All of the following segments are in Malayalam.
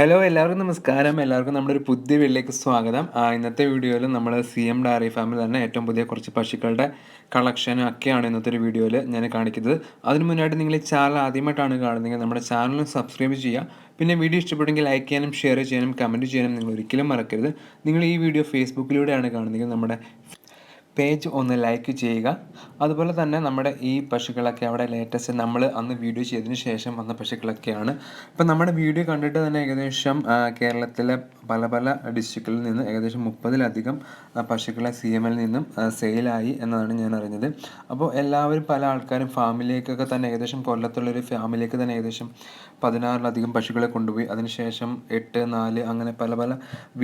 ഹലോ എല്ലാവർക്കും നമസ്കാരം. എല്ലാവർക്കും നമ്മുടെ ഒരു പുതിയ വീട്ടിലേക്ക് സ്വാഗതം. ഇന്നത്തെ വീഡിയോയിൽ നമ്മൾ CM ഡയറി ഫാമിൽ തന്നെ ഏറ്റവും പുതിയ കുറച്ച് പശുക്കളുടെ കളക്ഷനും ഒക്കെയാണ് ഇന്നത്തെ ഒരു വീഡിയോയിൽ ഞാൻ കാണിക്കുന്നത്. അതിന് മുന്നായിട്ട് നിങ്ങൾ ഈ ചാനൽ ആദ്യമായിട്ടാണ് കാണുന്നതെങ്കിൽ നമ്മുടെ ചാനൽ സബ്സ്ക്രൈബ് ചെയ്യുക. പിന്നെ വീഡിയോ ഇഷ്ടപ്പെട്ടെങ്കിൽ ലൈക്ക് ചെയ്യാനും ഷെയർ ചെയ്യാനും കമൻറ്റ് ചെയ്യാനും നിങ്ങൾ ഒരിക്കലും മറക്കരുത്. നിങ്ങൾ ഈ വീഡിയോ ഫേസ്ബുക്കിലൂടെയാണ് കാണുന്നതെങ്കിൽ നമ്മുടെ പേജ് ഒന്ന് ലൈക്ക് ചെയ്യുക. അതുപോലെ തന്നെ നമ്മുടെ ഈ പശുക്കളൊക്കെ അവിടെ ലേറ്റസ്റ്റ് നമ്മൾ അന്ന് വീഡിയോ ചെയ്തതിന് ശേഷം വന്ന പശുക്കളൊക്കെയാണ്. ഇപ്പം നമ്മുടെ വീഡിയോ കണ്ടിട്ട് തന്നെ ഏകദേശം കേരളത്തിലെ പല പല ഡിസ്ട്രിക്റ്റിൽ നിന്ന് ഏകദേശം 30-ലധികം പശുക്കളെ CMൽ നിന്നും സെയിലായി എന്നതാണ് ഞാൻ അറിഞ്ഞത്. അപ്പോൾ എല്ലാവരും പല ആൾക്കാരും ഫാമിലേക്കൊക്കെ തന്നെ ഏകദേശം കൊല്ലത്തുള്ളൊരു ഫാമിലേക്ക് തന്നെ ഏകദേശം 16-ലധികം പശുക്കളെ കൊണ്ടുപോയി. അതിനുശേഷം 8, 4 അങ്ങനെ പല പല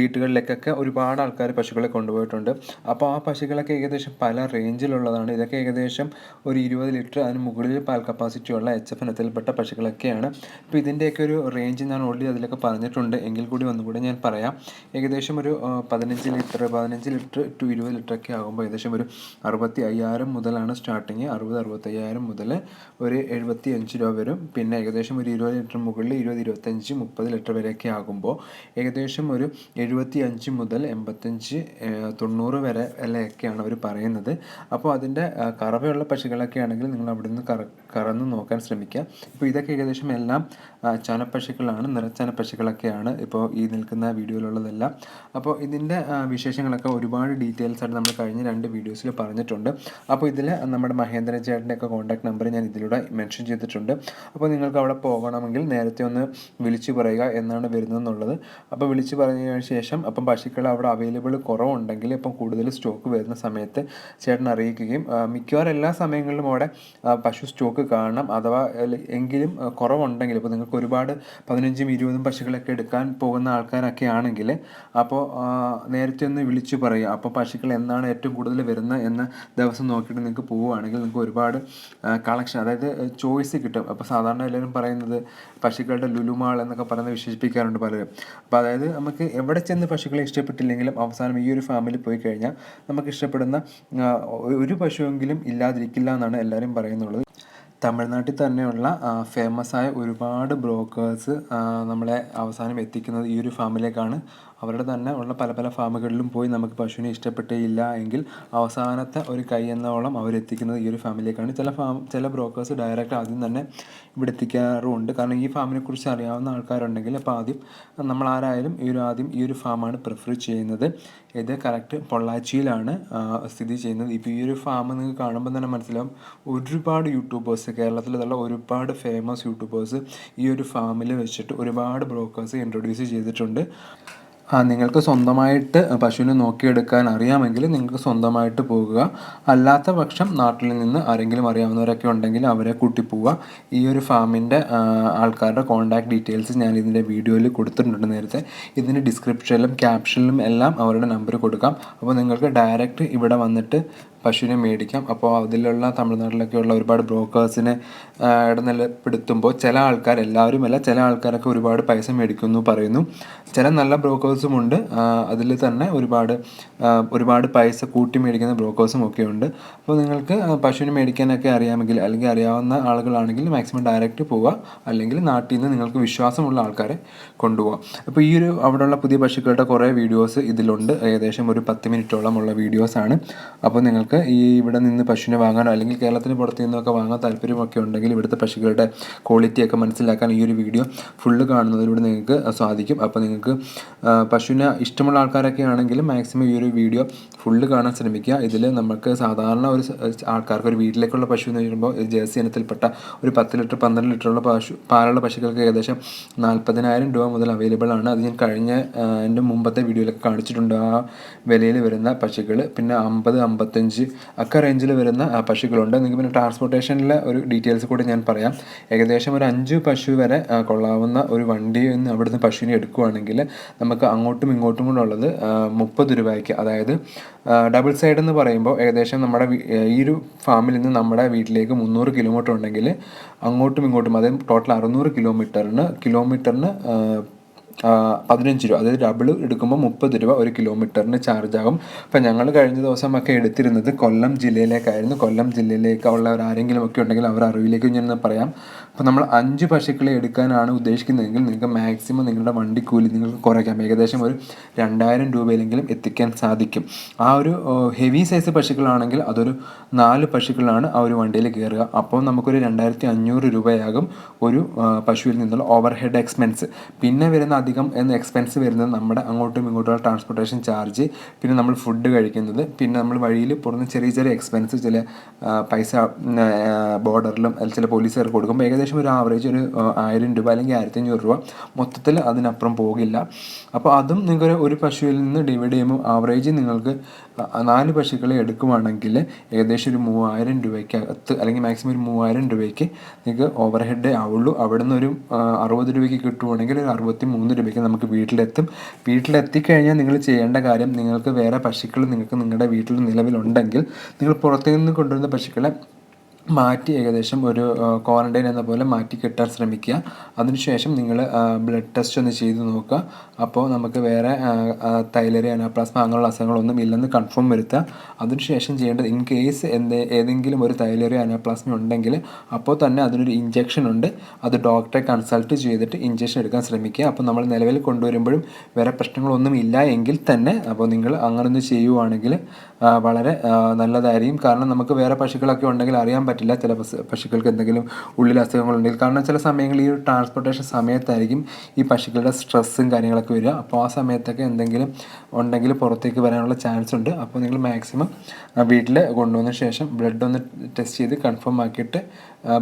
വീട്ടുകളിലേക്കൊക്കെ ഒരുപാട് ആൾക്കാർ പശുക്കളെ കൊണ്ടുപോയിട്ടുണ്ട്. അപ്പോൾ ആ പശുക്കളൊക്കെ ഏകദേശം പല റേഞ്ചിലുള്ളതാണ്. ഇതൊക്കെ ഏകദേശം ഒരു 20 ലിറ്റർ അതിന് മുകളിൽ പാൽ കപ്പാസിറ്റി ഉള്ള HF ഇനത്തിൽപ്പെട്ട പശുക്കളൊക്കെയാണ്. ഇപ്പോൾ ഇതിൻ്റെയൊക്കെ ഒരു റേഞ്ച് ഞാൻ ഓൾറെഡി അതിലൊക്കെ പറഞ്ഞിട്ടുണ്ട്. എങ്കിൽ കൂടി ഒന്നുകൂടി ഞാൻ പറയാം. ഏകദേശം ഒരു 15 ലിറ്റർ ടു 20 ലിറ്ററൊക്കെ ആകുമ്പോൾ ഏകദേശം ഒരു 65,000 മുതലാണ് സ്റ്റാർട്ടിങ്. 60-65,000 മുതൽ ഒരു 75 രൂപ വരും. പിന്നെ ഏകദേശം ഒരു 20 ലിറ്റർ മുകളിൽ 20, 25, 30 ലിറ്റർ വരെയൊക്കെ ആകുമ്പോൾ ഏകദേശം ഒരു 75 മുതൽ 85, 90 വരെ വിലയൊക്കെയാണ് അവർ പറയുന്നത്. അപ്പോൾ അതിൻ്റെ കറവയുള്ള പശുക്കളൊക്കെ ആണെങ്കിൽ നിങ്ങൾ അവിടെ നിന്ന് കറന്ന് നോക്കാൻ ശ്രമിക്കുക. ഇപ്പോൾ ഇതൊക്കെ ഏകദേശം എല്ലാം ചനപ്പശുക്കളാണ്, നിറച്ചന പശുക്കളൊക്കെയാണ് ഇപ്പോൾ ഈ നിൽക്കുന്ന വീഡിയോയിലുള്ളതെല്ലാം. അപ്പോൾ ഇതിൻ്റെ വിശേഷങ്ങളൊക്കെ ഒരുപാട് ഡീറ്റെയിൽസ് ആയിട്ട് നമ്മൾ കഴിഞ്ഞ 2 വീഡിയോസിൽ പറഞ്ഞിട്ടുണ്ട്. അപ്പോൾ ഇതിൽ നമ്മുടെ മഹേന്ദ്രൻ ചേട്ടൻ്റെയൊക്കെ കോൺടാക്ട് നമ്പർ ഞാൻ ഇതിലൂടെ മെൻഷൻ ചെയ്തിട്ടുണ്ട്. അപ്പോൾ നിങ്ങൾക്ക് അവിടെ പോകണമെങ്കിൽ നേരത്തെ ഒന്ന് വിളിച്ചു പറയുക എന്നാണ് വരുന്നതെന്നുള്ളത്. അപ്പോൾ വിളിച്ചു പറഞ്ഞതിന് ശേഷം അപ്പം പശുക്കൾ അവിടെ അവൈലബിൾ കുറവുണ്ടെങ്കിൽ ഇപ്പം കൂടുതൽ സ്റ്റോക്ക് വരുന്ന സമയത്ത് ചേട്ടൻ അറിയിക്കുകയും മിക്കവാറും എല്ലാ സമയങ്ങളിലും അവിടെ പശു സ്റ്റോക്ക് കാണണം. അഥവാ എങ്കിലും കുറവുണ്ടെങ്കിൽ ഇപ്പോൾ നിങ്ങൾക്ക് ഒരുപാട് 15, 20 പശുക്കളൊക്കെ എടുക്കാൻ പോകുന്ന ആൾക്കാരൊക്കെ ആണെങ്കിൽ അപ്പോൾ നേരത്തെ ഒന്ന് വിളിച്ചു പറയുക. അപ്പോൾ പശുക്കൾ എന്നാണ് ഏറ്റവും കൂടുതൽ വരുന്നത് എന്ന ദിവസം നോക്കിയിട്ട് നിങ്ങൾക്ക് പോവുകയാണെങ്കിൽ നിങ്ങൾക്ക് ഒരുപാട് കളക്ഷൻ, അതായത് ചോയ്സ് കിട്ടും. അപ്പോൾ സാധാരണ എല്ലാവരും പറയുന്നത് പശുക്കളുടെ ലുലുമാൾ എന്നൊക്കെ പറയുന്നത് വിശേഷിപ്പിക്കാറുണ്ട് പലരും. അപ്പോൾ അതായത് നമുക്ക് എവിടെ ചെന്ന് പശുക്കളെ ഇഷ്ടപ്പെട്ടില്ലെങ്കിലും അവസാനം ഈ ഒരു ഫാമിൽ പോയി കഴിഞ്ഞാൽ നമുക്ക് ഇഷ്ടപ്പെടുന്ന ഒരു പശുവെങ്കിലും ഇല്ലാതിരിക്കില്ല എന്നാണ് എല്ലാവരും പറയുന്നുള്ളത്. തമിഴ്നാട്ടിൽ തന്നെയുള്ള ഫേമസായ ഒരുപാട് ബ്രോക്കേഴ്സ് നമ്മളെ അവസാനം എത്തിക്കുന്നത് ഈ ഒരു ഫാമിലേക്കാണ്. അവരുടെ തന്നെ ഉള്ള പല പല ഫാമുകളിലും പോയി നമുക്ക് പശുവിനെ ഇഷ്ടപ്പെട്ടില്ല എങ്കിൽ അവസാനത്തെ ഒരു കൈ എന്നോളം അവരെത്തിക്കുന്നത് ഈ ഒരു ഫാമിലേക്കാണ്. ചില ബ്രോക്കേഴ്സ് ഡയറക്റ്റ് ആദ്യം തന്നെ ഇവിടെ എത്തിക്കാറുമുണ്ട്. കാരണം ഈ ഫാമിനെ കുറിച്ച് അറിയാവുന്ന ആൾക്കാരുണ്ടെങ്കിൽ അപ്പോൾ ആദ്യം നമ്മൾ ആരായാലും ആദ്യം ഈ ഒരു ഫാമാണ് പ്രിഫർ ചെയ്യുന്നത്. ഇത് കറക്റ്റ് പൊള്ളാച്ചിയിലാണ് സ്ഥിതി ചെയ്യുന്നത്. ഇപ്പോൾ ഈ ഒരു ഫാം നിങ്ങൾക്ക് കാണുമ്പോൾ തന്നെ മനസ്സിലാവും. ഒരുപാട് യൂട്യൂബേഴ്സ്, കേരളത്തിലുള്ള ഒരുപാട് ഫേമസ് യൂട്യൂബേഴ്സ് ഈ ഒരു ഫാമിൽ വെച്ചിട്ട് ഒരുപാട് ബ്രോക്കേഴ്സ് ഇൻട്രൊഡ്യൂസ് ചെയ്തിട്ടുണ്ട്. നിങ്ങൾക്ക് സ്വന്തമായിട്ട് പശുവിനെ നോക്കിയെടുക്കാൻ അറിയാമെങ്കിൽ നിങ്ങൾക്ക് സ്വന്തമായിട്ട് പോകുക. അല്ലാത്ത പക്ഷം നാട്ടിൽ നിന്ന് ആരെങ്കിലും അറിയാവുന്നവരൊക്കെ ഉണ്ടെങ്കിൽ അവരെ കൂട്ടി പോവുക. ഈ ഒരു ഫാമിൻ്റെ ആൾക്കാരുടെ കോൺടാക്ട് ഡീറ്റെയിൽസ് ഞാൻ ഇതിൻ്റെ വീഡിയോയിൽ കൊടുത്തിട്ടുണ്ട് നേരത്തെ. ഇതിൻ്റെ ഡിസ്ക്രിപ്ഷനിലും ക്യാപ്ഷനിലും എല്ലാം അവരുടെ നമ്പർ കൊടുക്കാം. അപ്പോൾ നിങ്ങൾക്ക് ഡയറക്റ്റ് ഇവിടെ വന്നിട്ട് പശുവിനെ മേടിക്കാം. അപ്പോൾ അതിലുള്ള തമിഴ്നാട്ടിലൊക്കെയുള്ള ഒരുപാട് ബ്രോക്കേഴ്സിനെ ഇടനിലപ്പെടുത്തുമ്പോൾ ചില ആൾക്കാർ, എല്ലാവരുമല്ല, ചില ആൾക്കാരൊക്കെ ഒരുപാട് പൈസ മേടിക്കുന്നു പറയുന്നു. ചില നല്ല ബ്രോക്കേഴ്സുമുണ്ട്. അതിൽ തന്നെ ഒരുപാട് പൈസ കൂട്ടി മേടിക്കുന്ന ബ്രോക്കേഴ്സും ഒക്കെ ഉണ്ട്. അപ്പോൾ നിങ്ങൾക്ക് പശുവിനെ മേടിക്കാനൊക്കെ അറിയാമെങ്കിൽ അല്ലെങ്കിൽ അറിയാവുന്ന ആളുകളാണെങ്കിൽ മാക്സിമം ഡയറക്റ്റ് പോവുക. അല്ലെങ്കിൽ നാട്ടിൽ നിന്ന് നിങ്ങൾക്ക് വിശ്വാസമുള്ള ആൾക്കാരെ കൊണ്ടുപോകാം. അപ്പോൾ ഈ ഒരു അവിടെയുള്ള പുതിയ പശുക്കളുടെ കുറേ വീഡിയോസ് ഇതിലുണ്ട്. ഏകദേശം ഒരു 10 മിനിറ്റോളം ഉള്ള വീഡിയോസാണ്. അപ്പോൾ നിങ്ങൾക്ക് ഇവിടെ നിന്ന് പശുവിനെ വാങ്ങാനോ അല്ലെങ്കിൽ കേരളത്തിന് പുറത്തു നിന്നൊക്കെ വാങ്ങാൻ താല്പര്യമൊക്കെ ഉണ്ടെങ്കിൽ ഇവിടുത്തെ പശുക്കളുടെ ക്വാളിറ്റിയൊക്കെ മനസ്സിലാക്കാൻ ഈ ഒരു വീഡിയോ ഫുള്ള് കാണുന്നതിലൂടെ നിങ്ങൾക്ക് സാധിക്കും. അപ്പോൾ നിങ്ങൾക്ക് പശുവിനെ ഇഷ്ടമുള്ള ആൾക്കാരൊക്കെ ആണെങ്കിൽ മാക്സിമം ഈ ഒരു വീഡിയോ ഫുള്ള് കാണാൻ ശ്രമിക്കുക. ഇതിൽ നമുക്ക് സാധാരണ ഒരു ആൾക്കാർക്ക് ഒരു വീട്ടിലേക്കുള്ള പശു എന്ന് പറയുമ്പോൾ ജേഴ്സി ഇനത്തിൽപ്പെട്ട ഒരു 10 ലിറ്റർ 12 ലിറ്ററുള്ള പാലുള്ള പശുക്കൾക്ക് ഏകദേശം 40,000 രൂപ മുതൽ അവൈലബിൾ ആണ്. അത് ഞാൻ എൻ്റെ മുമ്പത്തെ വീഡിയോയിലൊക്കെ കാണിച്ചിട്ടുണ്ട്. ആ വിലയിൽ വരുന്ന പശുക്കൾ പിന്നെ 50, 55 ഒക്കെ റേഞ്ചിൽ വരുന്ന പശുക്കളുണ്ട്. നിങ്ങൾക്ക് പിന്നെ ട്രാൻസ്പോർട്ടേഷനിലെ ഒരു ഡീറ്റെയിൽസ് കൂടി ഞാൻ പറയാം. ഏകദേശം ഒരു 5 പശു വരെ കൊള്ളാവുന്ന ഒരു വണ്ടിയിൽ നിന്ന് അവിടുന്ന് പശുവിനെ എടുക്കുകയാണെങ്കിൽ നമുക്ക് അങ്ങോട്ടും ഇങ്ങോട്ടും കൂടെ ഉള്ളത് 30 രൂപയ്ക്ക്, അതായത് ഡബിൾ സൈഡ് എന്ന് പറയുമ്പോൾ ഏകദേശം നമ്മുടെ ഈ ഒരു ഫാമിൽ നിന്ന് നമ്മുടെ വീട്ടിലേക്ക് 300 കിലോമീറ്റർ ഉണ്ടെങ്കിൽ അങ്ങോട്ടും ഇങ്ങോട്ടും, അതായത് ടോട്ടൽ 600 കിലോമീറ്ററിന് 15 രൂപ, അതായത് ഡബിൾ എടുക്കുമ്പോൾ 30 രൂപ ഒരു കിലോമീറ്ററിന് ചാർജ് ആകും. അപ്പം ഞങ്ങൾ കഴിഞ്ഞ ദിവസമൊക്കെ എടുത്തിരുന്നത് കൊല്ലം ജില്ലയിലേക്കായിരുന്നു. കൊല്ലം ജില്ലയിലേക്ക് ഉള്ളവർ ആരെങ്കിലും ഒക്കെ ഉണ്ടെങ്കിൽ അവരുടെ അറിവിലേക്ക് ഞാൻ പറയാം. അപ്പോൾ നമ്മൾ 5 പശുക്കളെ എടുക്കാനാണ് ഉദ്ദേശിക്കുന്നതെങ്കിൽ നിങ്ങൾക്ക് മാക്സിമം നിങ്ങളുടെ വണ്ടിക്കൂലി നിങ്ങൾക്ക് കുറയ്ക്കാം. ഏകദേശം ഒരു 2000 രൂപയിലെങ്കിലും എത്തിക്കാൻ സാധിക്കും. ആ ഒരു ഹെവി സൈസ് പശുക്കളാണെങ്കിൽ അതൊരു 4 പശുക്കളാണ് ആ ഒരു വണ്ടിയിൽ കയറുക. അപ്പോൾ നമുക്കൊരു 2500 രൂപയാകും ഒരു പശുവിൽ നിന്നുള്ള ഓവർ ഹെഡ് എക്സ്പെൻസ്. പിന്നെ വരുന്ന അധികം എക്സ്പെൻസ് വരുന്നത് നമ്മുടെ അങ്ങോട്ടും ഇങ്ങോട്ടുള്ള ട്രാൻസ്പോർട്ടേഷൻ ചാർജ്, പിന്നെ നമ്മൾ ഫുഡ് കഴിക്കുന്നത്, പിന്നെ നമ്മൾ വഴിയിൽ പുറത്ത് ചെറിയ ചെറിയ എക്സ്പെൻസ്, ചില പൈസ ബോർഡറിലും ചില പോലീസുകാർക്ക് കൊടുക്കുമ്പോൾ ഏകദേശം ഒരു ആവറേജ് ഒരു 1000 രൂപ അല്ലെങ്കിൽ 1500 രൂപ, മൊത്തത്തിൽ അതിനപ്പുറം പോകില്ല. അപ്പോൾ അതും നിങ്ങൾക്ക് ഒരു പശുവിൽ നിന്ന് ഡിവൈഡ് ചെയ്യുമ്പോൾ ആവറേജ് നിങ്ങൾക്ക് 4 പശുക്കളെ എടുക്കുവാണെങ്കിൽ ഏകദേശം ഒരു 3000 രൂപയ്ക്കകത്ത് അല്ലെങ്കിൽ മാക്സിമം ഒരു 3000 രൂപയ്ക്ക് നിങ്ങൾക്ക് ഓവർ ഹെഡ് ആവുള്ളൂ. അവിടെ നിന്ന് ഒരു 60 രൂപയ്ക്ക് കിട്ടുവാണെങ്കിൽ ഒരു 63 രൂപയ്ക്ക് നമുക്ക് വീട്ടിലെത്തും. വീട്ടിലെത്തിക്കഴിഞ്ഞാൽ നിങ്ങൾ ചെയ്യേണ്ട കാര്യം, നിങ്ങൾക്ക് വേറെ പശുക്കൾ നിങ്ങൾക്ക് നിങ്ങളുടെ വീട്ടിൽ നിലവിലുണ്ടെങ്കിൽ നിങ്ങൾ പുറത്തു നിന്ന് കൊണ്ടുവരുന്ന പശുക്കളെ മാറ്റി ഏകദേശം ഒരു ക്വാറൻറ്റൈൻ എന്ന പോലെ മാറ്റി കെട്ടാൻ ശ്രമിക്കുക. അതിനുശേഷം നിങ്ങൾ ബ്ലഡ് ടെസ്റ്റ് ഒന്ന് ചെയ്ത് നോക്കുക. അപ്പോൾ നമുക്ക് വേറെ തൈലറി, അനാപ്ലാസ്മ അങ്ങനെയുള്ള അസുഖങ്ങളൊന്നും ഇല്ലെന്ന് കൺഫേം വരുത്തുക. അതിനുശേഷം ചെയ്യേണ്ടത്, ഇൻ കേസ് ഏതെങ്കിലും ഒരു തൈലറി അനാപ്ലാസ്മ ഉണ്ടെങ്കിൽ അപ്പോൾ തന്നെ അതിനൊരു ഇഞ്ചക്ഷൻ ഉണ്ട്. അത് ഡോക്ടറെ കൺസൾട്ട് ചെയ്തിട്ട് ഇഞ്ചക്ഷൻ എടുക്കാൻ ശ്രമിക്കുക. അപ്പോൾ നമ്മൾ നിലവിൽ കൊണ്ടുവരുമ്പോഴും വേറെ പ്രശ്നങ്ങളൊന്നും ഇല്ല എങ്കിൽ തന്നെ അപ്പോൾ നിങ്ങൾ അങ്ങനൊന്ന് ചെയ്യുവാണെങ്കിൽ വളരെ നല്ലതായിരിക്കും. കാരണം നമുക്ക് വേറെ പശുക്കളൊക്കെ ഉണ്ടെങ്കിൽ അറിയാൻ പറ്റില്ല, ചില പശുക്കൾക്ക് എന്തെങ്കിലും ഉള്ളിൽ അസുഖങ്ങളുണ്ടെങ്കിൽ. കാരണം ചില സമയങ്ങളിൽ ഈ ഒരു ട്രാൻസ്പോർട്ടേഷൻ സമയത്തായിരിക്കും ഈ പശുക്കളുടെ സ്ട്രെസ്സും കാര്യങ്ങളൊക്കെ വരിക. അപ്പോൾ ആ സമയത്തൊക്കെ എന്തെങ്കിലും ഉണ്ടെങ്കിൽ പുറത്തേക്ക് വരാനുള്ള ചാൻസ് ഉണ്ട്. അപ്പോൾ നിങ്ങൾ മാക്സിമം വീട്ടിൽ കൊണ്ടുവന്ന ശേഷം ബ്ലഡ് ഒന്ന് ടെസ്റ്റ് ചെയ്ത് കൺഫേം ആക്കിയിട്ട്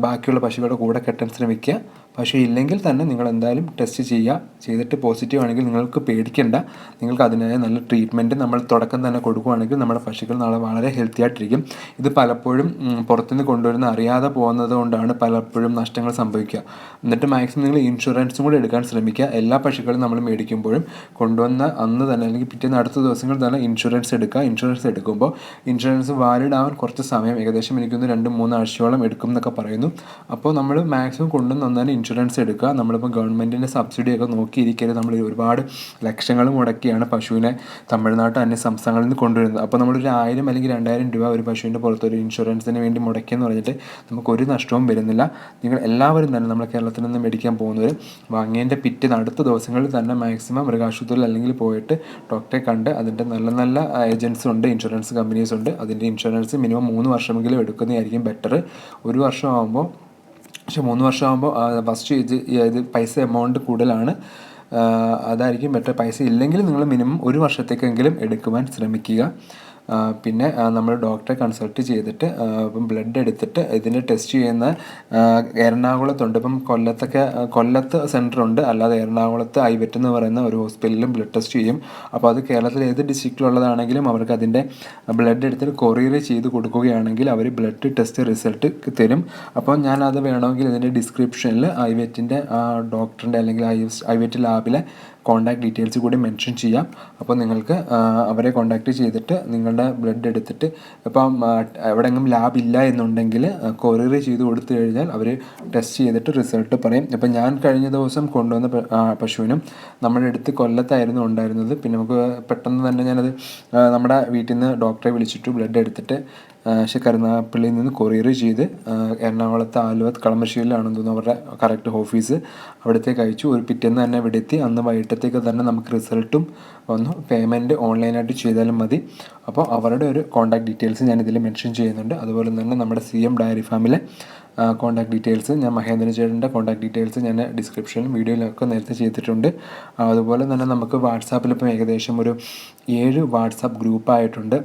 ബാക്കിയുള്ള പശുക്കളുടെ കൂടെ കെട്ടാൻ ശ്രമിക്കുക. പക്ഷേ ഇല്ലെങ്കിൽ തന്നെ നിങ്ങൾ എന്തായാലും ടെസ്റ്റ് ചെയ്യുക. ചെയ്തിട്ട് പോസിറ്റീവ് ആണെങ്കിൽ നിങ്ങൾക്ക് പേടിക്കേണ്ട. നിങ്ങൾക്ക് അതിനായ നല്ല ട്രീറ്റ്മെൻറ്റ് നമ്മൾ തുടക്കം തന്നെ കൊടുക്കുകയാണെങ്കിൽ നമ്മുടെ പശുക്കൾ നാളെ വളരെ ഹെൽത്തി ആയിട്ടിരിക്കും. ഇത് പലപ്പോഴും പുറത്തുനിന്ന് കൊണ്ടുവരുന്ന അറിയാതെ പോകുന്നത് കൊണ്ടാണ് പലപ്പോഴും നഷ്ടങ്ങൾ സംഭവിക്കുക. എന്നിട്ട് മാക്സിമം നിങ്ങൾ ഇൻഷുറൻസും കൂടി എടുക്കാൻ ശ്രമിക്കുക. എല്ലാ പശുക്കളും നമ്മൾ മേടിക്കുമ്പോഴും കൊണ്ടുവന്ന അന്ന് തന്നെ അല്ലെങ്കിൽ പിറ്റേന്ന് അടുത്ത ദിവസങ്ങൾ തന്നെ ഇൻഷുറൻസ് എടുക്കുക. ഇൻഷുറൻസ് എടുക്കുമ്പോൾ ഇൻഷുറൻസ് വാലിഡ് ആവാൻ കുറച്ച് സമയം, ഏകദേശം എനിക്കൊന്ന് 2-3 ആഴ്ചയോളം എടുക്കും എന്നൊക്കെ പറയുന്നു. അപ്പോൾ നമ്മൾ മാക്സിമം കൊണ്ടുവന്ന് തന്നെ ഇൻഷുറൻസ് എടുക്കുക. നമ്മളിപ്പോൾ ഗവൺമെൻറ്റിൻ്റെ സബ്സിഡിയൊക്കെ നോക്കിയിരിക്കരുത്. നമ്മൾ ഒരുപാട് ലക്ഷങ്ങൾ മുടക്കിയാണ് പശുവിനെ തമിഴ്നാട് അന്യ സംസ്ഥാനങ്ങളിൽ നിന്ന് കൊണ്ടുവരുന്നത്. അപ്പോൾ നമ്മളൊരു 1000 അല്ലെങ്കിൽ 2000 രൂപ ഒരു പശുവിൻ്റെ പുറത്തൊരു ഇൻഷുറൻസിന് വേണ്ടി മുടക്കിയെന്ന് പറഞ്ഞിട്ട് നമുക്കൊരു നഷ്ടവും വരുന്നില്ല. നിങ്ങൾ എല്ലാവരും തന്നെ നമ്മൾ കേരളത്തിൽ നിന്ന് മേടിക്കാൻ പോകുന്നവർ വാങ്ങിയതിൻ്റെ പിറ്റേന്ന് അടുത്ത ദിവസങ്ങളിൽ തന്നെ മാക്സിമം മൃഗാശുപത്രിയിൽ അല്ലെങ്കിൽ പോയിട്ട് ഡോക്ടറെ കണ്ട് അതിൻ്റെ നല്ല നല്ല ഏജൻസ് ഉണ്ട്, ഇൻഷുറൻസ് കമ്പനീസ് ഉണ്ട്. അതിൻ്റെ ഇൻഷുറൻസ് മിനിമം 3 വർഷമെങ്കിലും എടുക്കുന്നതായിരിക്കും ബെറ്റർ. 1 വർഷമാകുമ്പോൾ, പക്ഷേ 3 വർഷമാകുമ്പോൾ ഫസ്റ്റ് ഇത് പൈസ എമൗണ്ട് കൂടുതലാണ്, അതായിരിക്കും ബെറ്റർ. പൈസ ഇല്ലെങ്കിൽ നിങ്ങൾ മിനിമം 1 വർഷത്തേക്കെങ്കിലും എടുക്കുവാൻ ശ്രമിക്കുക. പിന്നെ നമ്മൾ ഡോക്ടറെ കൺസൾട്ട് ചെയ്തിട്ട് ഇപ്പം ബ്ലഡ് എടുത്തിട്ട് ഇതിൻ്റെ ടെസ്റ്റ് ചെയ്യുന്ന എറണാകുളത്തുണ്ട്. ഇപ്പം കൊല്ലത്ത് സെൻറ്ററുണ്ട്, അല്ലാതെ എറണാകുളത്ത് IVET എന്ന് പറയുന്ന ഒരു ഹോസ്പിറ്റലിലും ബ്ലഡ് ടെസ്റ്റ് ചെയ്യും. അപ്പോൾ അത് കേരളത്തിൽ ഏത് ഡിസ്ട്രിക്റ്റിലുള്ളതാണെങ്കിലും അവർക്ക് അതിൻ്റെ ബ്ലഡ് എടുത്തിട്ട് കൊറിയർ ചെയ്ത് കൊടുക്കുകയാണെങ്കിൽ അവർ ബ്ലഡ് ടെസ്റ്റ് റിസൾട്ട് തരും. അപ്പോൾ ഞാനത് വേണമെങ്കിൽ ഇതിൻ്റെ ഡിസ്ക്രിപ്ഷനിൽ IVETൻ്റെ ഡോക്ടറിൻ്റെ അല്ലെങ്കിൽ IVET ലാബിലെ കോൺടാക്ട് ഡീറ്റെയിൽസ് കൂടി മെൻഷൻ ചെയ്യാം. അപ്പോൾ നിങ്ങൾക്ക് അവരെ കോൺടാക്റ്റ് ചെയ്തിട്ട് നിങ്ങളുടെ ബ്ലഡ് എടുത്തിട്ട്, ഇപ്പം എവിടെയെങ്കിലും ലാബ് ഇല്ല എന്നുണ്ടെങ്കിൽ കൊറിയർ ചെയ്ത് കൊടുത്തു കഴിഞ്ഞാൽ അവർ ടെസ്റ്റ് ചെയ്തിട്ട് റിസൾട്ട് പറയും. ഇപ്പം ഞാൻ കഴിഞ്ഞ ദിവസം കൊണ്ടുവന്ന പശുവിനും നമ്മുടെ അടുത്ത് കൊല്ലത്തായിരുന്നു ഉണ്ടായിരുന്നത്. പിന്നെ നമുക്ക് പെട്ടെന്ന് തന്നെ ഞാനത് നമ്മുടെ വീട്ടിൽ നിന്ന് ഡോക്ടറെ വിളിച്ചിട്ട് ബ്ലഡ് എടുത്തിട്ട് കരുനാഗപ്പള്ളിയിൽ നിന്ന് കൊറിയർ ചെയ്ത് എറണാകുളത്ത് ആലുവ കളമശ്ശേരിയിലാണെന്ന് തോന്നുന്നു അവരുടെ കറക്റ്റ് ഓഫീസ്, അവിടത്തേക്ക് അയച്ചു. ഒരു പിറ്റേന്ന് തന്നെ ഇവിടെ എത്തി. അന്ന് വൈകിട്ടത്തേക്ക് തന്നെ നമുക്ക് റിസൾട്ടും വന്നു. പേയ്മെൻറ്റ് ഓൺലൈനായിട്ട് ചെയ്താലും മതി. അപ്പോൾ അവരുടെ ഒരു കോൺടാക്ട് ഡീറ്റെയിൽസ് ഞാൻ ഇതിൽ മെൻഷൻ ചെയ്യുന്നുണ്ട്. അതുപോലെ തന്നെ നമ്മുടെ CM ഡയറി ഫാമിലെ കോൺടാക്ട് ഡീറ്റെയിൽസ്, ഞാൻ മഹേന്ദ്രൻ ചേട്ടൻ്റെ കോൺടാക്ട് ഡീറ്റെയിൽസ് ഞാൻ ഡിസ്ക്രിപ്ഷനിലും വീഡിയോയിലൊക്കെ നേരത്തെ ചെയ്തിട്ടുണ്ട്. അതുപോലെ തന്നെ നമുക്ക് വാട്സാപ്പിൽ ഇപ്പം ഏകദേശം ഒരു 7 വാട്സാപ്പ് ഗ്രൂപ്പായിട്ടുണ്ട്.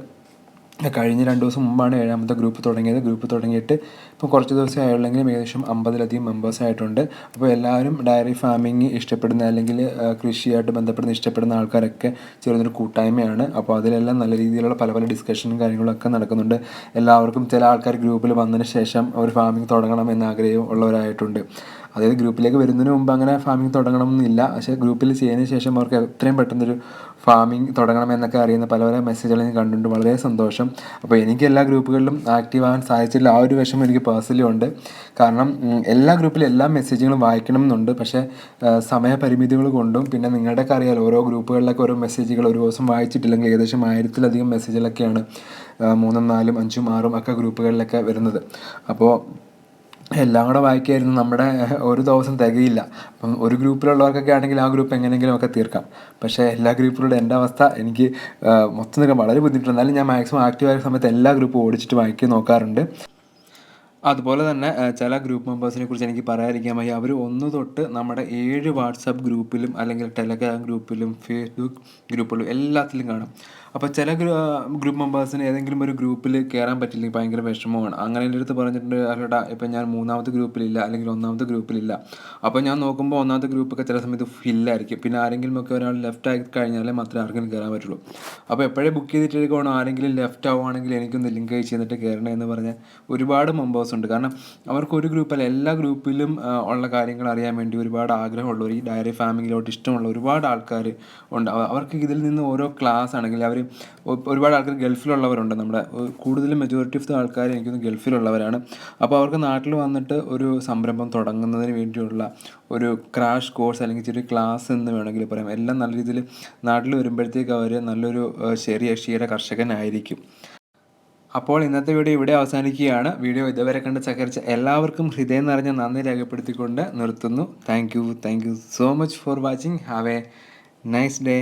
കഴിഞ്ഞ 2 ദിവസം മുമ്പാണ് 7ാമത്തെ ഗ്രൂപ്പ് തുടങ്ങിയത്. ഗ്രൂപ്പ് തുടങ്ങിയിട്ട് ഇപ്പോൾ കുറച്ച് ദിവസം ആയുള്ളെങ്കിലും ഏകദേശം 50-ലധികം മെമ്പേഴ്സ് ആയിട്ടുണ്ട്. അപ്പോൾ എല്ലാവരും ഡയറി ഫാമിങ് ഇഷ്ടപ്പെടുന്ന അല്ലെങ്കിൽ കൃഷിയായിട്ട് ബന്ധപ്പെടുന്ന ഇഷ്ടപ്പെടുന്ന ആൾക്കാരൊക്കെ ചേർന്നൊരു കൂട്ടായ്മയാണ്. അപ്പോൾ അതിലെല്ലാം നല്ല രീതിയിലുള്ള പല പല ഡിസ്കഷനും കാര്യങ്ങളൊക്കെ നടക്കുന്നുണ്ട്. എല്ലാവർക്കും ചില ആൾക്കാർ ഗ്രൂപ്പിൽ വന്നതിന് ശേഷം ഒരു ഫാമിംഗ് തുടങ്ങണം എന്ന ആഗ്രഹം ഉള്ളവരായിട്ടുണ്ട്. അതായത് ഗ്രൂപ്പിലേക്ക് വരുന്നതിന് മുമ്പ് അങ്ങനെ ഫാമിംഗ് തുടങ്ങണമെന്നില്ല, പക്ഷേ ഗ്രൂപ്പിൽ ചെയ്തതിന് ശേഷം അവർക്ക് എത്രയും പെട്ടെന്നൊരു ഫാമിംഗ് തുടങ്ങണമെന്നൊക്കെ അറിയുന്ന പല പല മെസ്സേജുകൾ ഞാൻ കണ്ടിട്ടുണ്ട്. വളരെ സന്തോഷം. അപ്പോൾ എനിക്ക് എല്ലാ ഗ്രൂപ്പുകളിലും ആക്റ്റീവ് ആകാൻ സാധിച്ചില്ല. ആ ഒരു വിഷമം എനിക്ക് പേഴ്സണലി ഉണ്ട്. കാരണം എല്ലാ ഗ്രൂപ്പിലും എല്ലാ മെസ്സേജുകളും വായിക്കണം എന്നുണ്ട്. പക്ഷേ സമയപരിമിതികൾ കൊണ്ടും പിന്നെ നിങ്ങളുടെയൊക്കെ അറിയാലോ, ഓരോ ഗ്രൂപ്പുകളിലൊക്കെ ഓരോ മെസ്സേജുകൾ ഒരു ദിവസം വായിച്ചിട്ടില്ലെങ്കിൽ ഏകദേശം 1000-ലധികം മെസ്സേജുകളൊക്കെയാണ് 3, 4, 5, 6 ഒക്കെ ഗ്രൂപ്പുകളിലൊക്കെ വരുന്നത്. അപ്പോൾ എല്ലാം കൂടെ വായിക്കായിരുന്നു നമ്മുടെ ഒരു ദിവസം തികയില്ല. അപ്പം ഒരു ഗ്രൂപ്പിലുള്ളവർക്കൊക്കെ ആണെങ്കിൽ ആ ഗ്രൂപ്പ് എങ്ങനെയെങ്കിലും ഒക്കെ തീർക്കാം. പക്ഷേ എല്ലാ ഗ്രൂപ്പിലൂടെ എൻ്റെ അവസ്ഥ എനിക്ക് മൊത്തം നിൽക്കാൻ വളരെ ബുദ്ധിമുട്ടുണ്ട്. എന്നാലും ഞാൻ മാക്സിമം ആക്റ്റീവായ സമയത്ത് എല്ലാ ഗ്രൂപ്പും ഓടിച്ചിട്ട് വായിക്കാൻ നോക്കാറുണ്ട്. അതുപോലെ തന്നെ ചില ഗ്രൂപ്പ് മെമ്പേഴ്സിനെ കുറിച്ച് എനിക്ക് പറയാതിരിക്കാൻ വയ്യ. അവർ 1 തൊട്ട് നമ്മുടെ 7 വാട്സാപ്പ് ഗ്രൂപ്പിലും അല്ലെങ്കിൽ ടെലഗ്രാം ഗ്രൂപ്പിലും ഫേസ്ബുക്ക് ഗ്രൂപ്പുകളിലും എല്ലാത്തിലും കാണും. അപ്പോൾ ചില ഗ്രൂപ്പ് മെമ്പേഴ്സിന് ഏതെങ്കിലും ഒരു ഗ്രൂപ്പിൽ കയറാൻ പറ്റില്ലെങ്കിൽ ഭയങ്കര വിഷമമാണ്. അങ്ങനെ എൻ്റെ അടുത്ത് പറഞ്ഞിട്ടുണ്ട്, "അല്ലടാ ഇപ്പം ഞാൻ 3ാമത്തെ ഗ്രൂപ്പിലില്ല അല്ലെങ്കിൽ 1ാമത്തെ ഗ്രൂപ്പിലില്ല." അപ്പോൾ ഞാൻ നോക്കുമ്പോൾ 1ാമത്തെ ഗ്രൂപ്പൊക്കെ ചില സമയത്ത് ഫില്ലായിരിക്കും. പിന്നെ ആരെങ്കിലുമൊക്കെ ഒരാൾ ലെഫ്റ്റ് ആയി കഴിഞ്ഞാലേ മാത്രമേ ആർക്കെങ്കിലും കയറാൻ പറ്റുള്ളൂ. അപ്പോൾ എപ്പോഴേ ബുക്ക് ചെയ്തിട്ടിരിക്കുകയാണോ ആരെങ്കിലും ലെഫ്റ്റ് ആവുകയാണെങ്കിൽ എനിക്കൊന്ന് ലിങ്ക് അയച്ച് തന്നിട്ട് കയറണേ എന്ന് പറഞ്ഞ് ഒരുപാട് മെമ്പേഴ്സ് ഉണ്ട്. കാരണം അവർക്ക് ഒരു ഗ്രൂപ്പല്ല, എല്ലാ ഗ്രൂപ്പിലും ഉള്ള കാര്യങ്ങൾ അറിയാൻ വേണ്ടി ഒരുപാട് ആഗ്രഹമുള്ളവർ, ഈ ഡയറി ഫാമിങ്ങിലോട്ട് ഇഷ്ടമുള്ള ഒരുപാട് ആൾക്കാർ ഉണ്ട്. അവർക്ക് ഇതിൽ നിന്ന് ഓരോ ക്ലാസ് ആണെങ്കിൽ അവർ ഒരുപാട് ആൾക്കാർ ഗൾഫിലുള്ളവരുണ്ട്. നമ്മുടെ കൂടുതലും മെജോറിറ്റി ഓഫ് ദ ആൾക്കാർ എനിക്കൊന്ന് ഗൾഫിലുള്ളവരാണ്. അപ്പോൾ അവർക്ക് നാട്ടിൽ വന്നിട്ട് ഒരു സംരംഭം തുടങ്ങുന്നതിന് വേണ്ടിയുള്ള ഒരു ക്രാഷ് കോഴ്സ് അല്ലെങ്കിൽ ചെറിയ ക്ലാസ് എന്ന് വേണമെങ്കിൽ പറയാം. എല്ലാം നല്ല രീതിയിൽ നാട്ടിൽ വരുമ്പോഴത്തേക്ക് അവർ നല്ലൊരു ചെറിയ ക്ഷീര കർഷകനായിരിക്കും. അപ്പോൾ ഇന്നത്തെ വീഡിയോ ഇവിടെ അവസാനിക്കുകയാണ്. വീഡിയോ ഇതുവരെ കണ്ട് സഹകരിച്ച എല്ലാവർക്കും ഹൃദയം നിറഞ്ഞ നന്ദി രേഖപ്പെടുത്തിക്കൊണ്ട് നിർത്തുന്നു. Thank you so much for watching. Have A nice day.